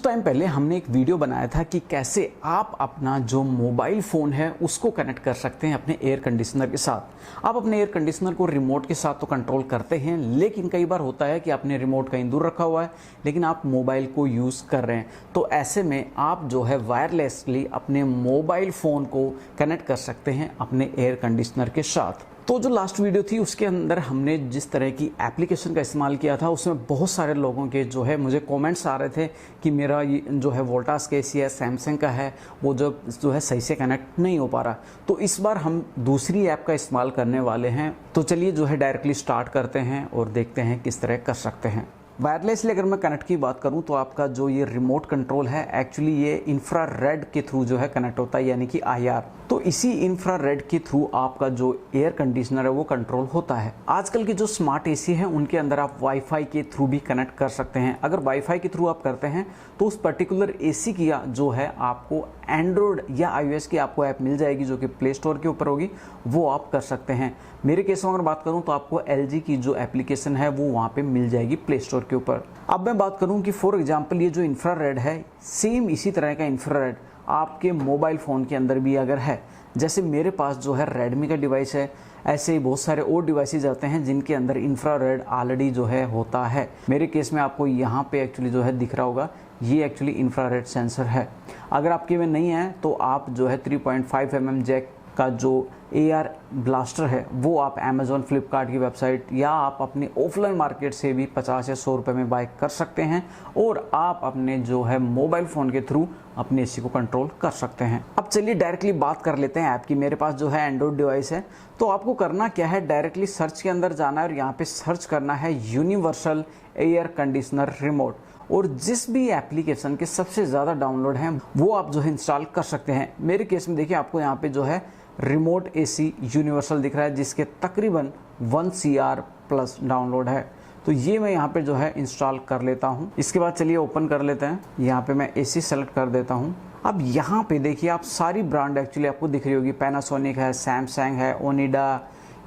Time पहले हमने एक वीडियो बनाया था कि कैसे आप अपना जो मोबाइल फ़ोन है उसको कनेक्ट कर सकते हैं अपने एयर कंडीशनर के साथ। आप अपने एयर कंडीशनर को रिमोट के साथ तो कंट्रोल करते हैं, लेकिन कई बार होता है कि आपने रिमोट कहीं दूर रखा हुआ है लेकिन आप मोबाइल को यूज़ कर रहे हैं। तो ऐसे में आप जो है वायरलेसली अपने मोबाइल फ़ोन को कनेक्ट कर सकते हैं अपने एयर कंडीशनर के साथ। तो जो लास्ट वीडियो थी उसके अंदर हमने जिस तरह की एप्लीकेशन का इस्तेमाल किया था उसमें बहुत सारे लोगों के जो है मुझे कमेंट्स आ रहे थे कि मेरा ये जो है वोल्टास का एसी है, सैमसंग का है, वो जो है सही से कनेक्ट नहीं हो पा रहा। तो इस बार हम दूसरी ऐप का इस्तेमाल करने वाले हैं। तो चलिए जो है डायरेक्टली स्टार्ट करते हैं और देखते हैं किस तरह कर सकते हैं। वायरलेसली अगर मैं कनेक्ट की बात करूं तो आपका जो ये रिमोट कंट्रोल है एक्चुअली ये इंफ्रारेड के थ्रू जो है कनेक्ट होता है, यानी कि IR। तो इसी इंफ्रारेड के थ्रू आपका जो एयर कंडीशनर है वो कंट्रोल होता है। आजकल के जो स्मार्ट एसी हैं उनके अंदर आप वाईफाई के थ्रू भी कनेक्ट कर सकते हैं। अगर वाईफाई के थ्रू आप करते हैं तो उस पर्टिकुलर एसी की जो है आपको एंड्रॉयड या iOS की आपको ऐप मिल जाएगी जो कि प्ले स्टोर के ऊपर होगी, वो आप कर सकते हैं। मेरे केस में अगर बात करूं तो आपको LG की जो एप्लीकेशन है वो वहाँ पे मिल जाएगी प्ले स्टोर के ऊपर। अब मैं बात करूं कि फॉर एग्जांपल ये जो इंफ्रारेड है, सेम इसी तरह का इंफ्रारेड आपके मोबाइल फ़ोन के अंदर भी अगर है, जैसे मेरे पास जो है रेडमी का डिवाइस है, ऐसे ही बहुत सारे और डिवाइसेज आते हैं जिनके अंदर इंफ्रारेड ऑलरेडी जो है होता है। मेरे केस में आपको यहाँ पे एक्चुअली जो है दिख रहा होगा, ये एक्चुअली इंफ्रारेड सेंसर है। अगर आपके में नहीं है तो आप जो है 3.5 mm जैक का जो AR ब्लास्टर है वो आप Amazon, फ्लिपकार्ट की वेबसाइट या आप अपने ऑफलाइन मार्केट से भी 50 या 100 रुपये में बाय कर सकते हैं और आप अपने जो है मोबाइल फ़ोन के थ्रू अपने एसी को कंट्रोल कर सकते हैं। अब चलिए डायरेक्टली बात कर लेते हैं ऐप की। मेरे पास जो है एंड्रॉयड डिवाइस है, तो आपको करना क्या है, डायरेक्टली सर्च के अंदर जाना है और यहाँ पे सर्च करना है यूनिवर्सल एयर कंडीशनर रिमोट, और जिस भी एप्लीकेशन के सबसे ज़्यादा डाउनलोड हैं वो आप जो है इंस्टॉल कर सकते हैं। मेरे केस में देखिए आपको यहाँ पे जो है रिमोट एसी यूनिवर्सल दिख रहा है जिसके तकरीबन 1 CR प्लस डाउनलोड है। तो ये मैं यहाँ पे जो है इंस्टॉल कर लेता हूँ। इसके बाद चलिए ओपन कर लेते हैं। यहाँ पे मैं एसी सेलेक्ट कर देता हूँ। अब यहाँ पे देखिए आप सारी ब्रांड एक्चुअली आपको दिख रही होगी। पैनासोनिक है, सैमसंग है, ओनिडा,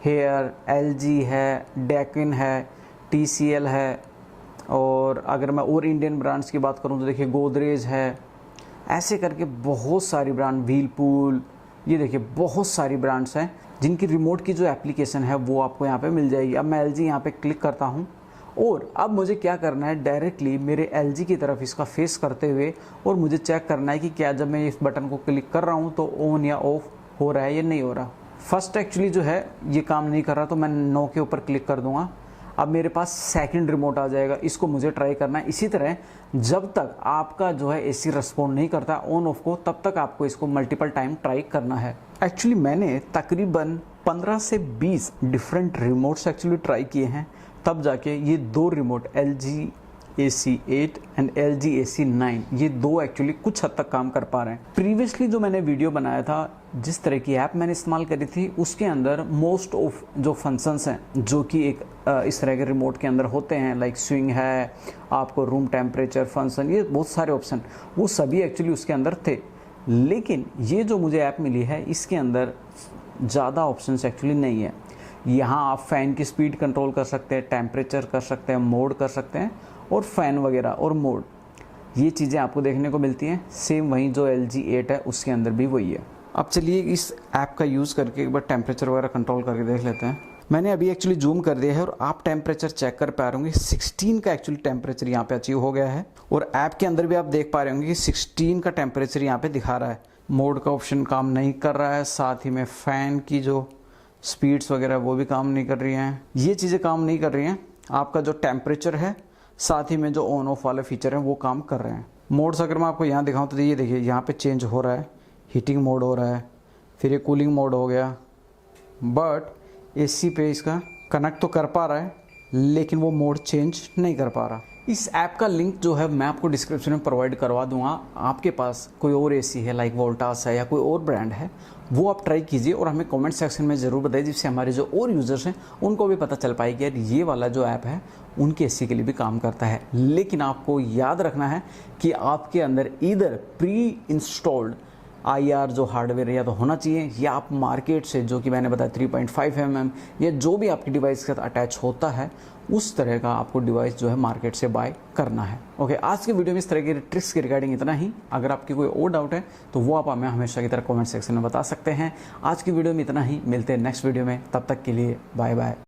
हेयर, LG है, डेकिन है, TCL है, और अगर मैं और इंडियन ब्रांड्स की बात करूँ तो देखिए गोदरेज है। ऐसे करके बहुत सारी ब्रांड, व्हीलपूल, ये देखिए बहुत सारी ब्रांड्स हैं जिनकी रिमोट की जो एप्लीकेशन है वो आपको यहाँ पे मिल जाएगी। अब मैं LG यहाँ पे क्लिक करता हूँ और अब मुझे क्या करना है, डायरेक्टली मेरे LG की तरफ इसका फेस करते हुए और मुझे चेक करना है कि क्या जब मैं इस बटन को क्लिक कर रहा हूँ तो ऑन या ऑफ हो रहा है या नहीं हो रहा। फर्स्ट एक्चुअली जो है ये काम नहीं कर रहा तो मैं नो के ऊपर क्लिक कर दूंगा। अब मेरे पास सेकंड रिमोट आ जाएगा, इसको मुझे ट्राई करना है। इसी तरह जब तक आपका जो है एसी रिस्पॉन्ड नहीं करता ऑन ऑफ को, तब तक आपको इसको मल्टीपल टाइम ट्राई करना है। एक्चुअली मैंने तकरीबन 15 से 20 डिफरेंट रिमोट्स एक्चुअली ट्राई किए हैं, तब जाके ये 2 remote LG AC8 and LG AC9 ये 2 एक्चुअली कुछ हद तक काम कर पा रहे हैं। प्रीवियसली जो मैंने वीडियो बनाया था, जिस तरह की ऐप मैंने इस्तेमाल करी थी, उसके अंदर मोस्ट ऑफ जो फंक्शंस हैं जो कि एक इस तरह के रिमोट के अंदर होते हैं, लाइक स्विंग है, आपको रूम टेम्परेचर फंक्शन, ये बहुत सारे ऑप्शन, वो सभी एक्चुअली उसके अंदर थे। लेकिन ये जो मुझे ऐप मिली है इसके अंदर ज़्यादा ऑप्शंस एक्चुअली नहीं है। यहाँ आप फ़ैन की स्पीड कंट्रोल कर सकते हैं, टेम्परेचर कर सकते हैं, मोड कर सकते हैं, और फ़ैन वगैरह और मोड, ये चीज़ें आपको देखने को मिलती हैं। सेम वहीं जो LG8 है उसके अंदर भी वही है। अब चलिए इस ऐप का यूज़ करके एक बार टेम्परेचर वगैरह कंट्रोल करके देख लेते हैं। मैंने अभी एक्चुअली जूम कर दिया है और आप टेम्परेचर चेक कर पा रहे होंगे 16 का एक्चुअली टेम्परेचर यहाँ पे अचीव हो गया है, और ऐप के अंदर भी आप देख पा रहे होंगे कि 16 का टेम्परेचर यहाँ पे दिखा रहा है। मोड का ऑप्शन काम नहीं कर रहा है, साथ ही में फ़ैन की जो स्पीड्स वगैरह वो भी काम नहीं कर रही हैं, ये चीज़ें काम नहीं कर रही हैं। आपका जो टेम्परेचर है साथ ही में जो ऑन ऑफ वाले फीचर हैं वो काम कर रहे हैं। मोड्स अगर मैं आपको यहाँ दिखाऊँ तो ये देखिए यहाँ पे चेंज हो रहा है, हीटिंग मोड हो रहा है, फिर ये कूलिंग मोड हो गया, बट एसी पे इसका कनेक्ट तो कर पा रहा है लेकिन वो मोड चेंज नहीं कर पा रहा। इस ऐप का लिंक जो है मैं आपको डिस्क्रिप्शन में प्रोवाइड करवा दूंगा। आपके पास कोई और एसी है, लाइक वोल्टास है या कोई और ब्रांड है, वो आप ट्राई कीजिए और हमें कमेंट सेक्शन में ज़रूर बताइए, जिससे हमारे जो और यूज़र्स हैं उनको भी पता चल पाएगी यार ये वाला जो ऐप है उनके एसी के लिए भी काम करता है। लेकिन आपको याद रखना है कि आपके अंदर इधर प्री इंस्टॉल्ड IR जो हार्डवेयर या तो होना चाहिए, या आप मार्केट से जो कि मैंने बताया 3.5 mm या जो भी आपकी डिवाइस के साथ अटैच होता है उस तरह का आपको डिवाइस जो है मार्केट से बाय करना है। ओके, आज की वीडियो में इस तरह की ट्रिक्स के रिगार्डिंग इतना ही। अगर आपकी कोई और डाउट है तो वो आप हमें हमेशा की तरह कमेंट सेक्शन में बता सकते हैं। आज की वीडियो में इतना ही, मिलते हैं नेक्स्ट वीडियो में, तब तक के लिए बाय बाय।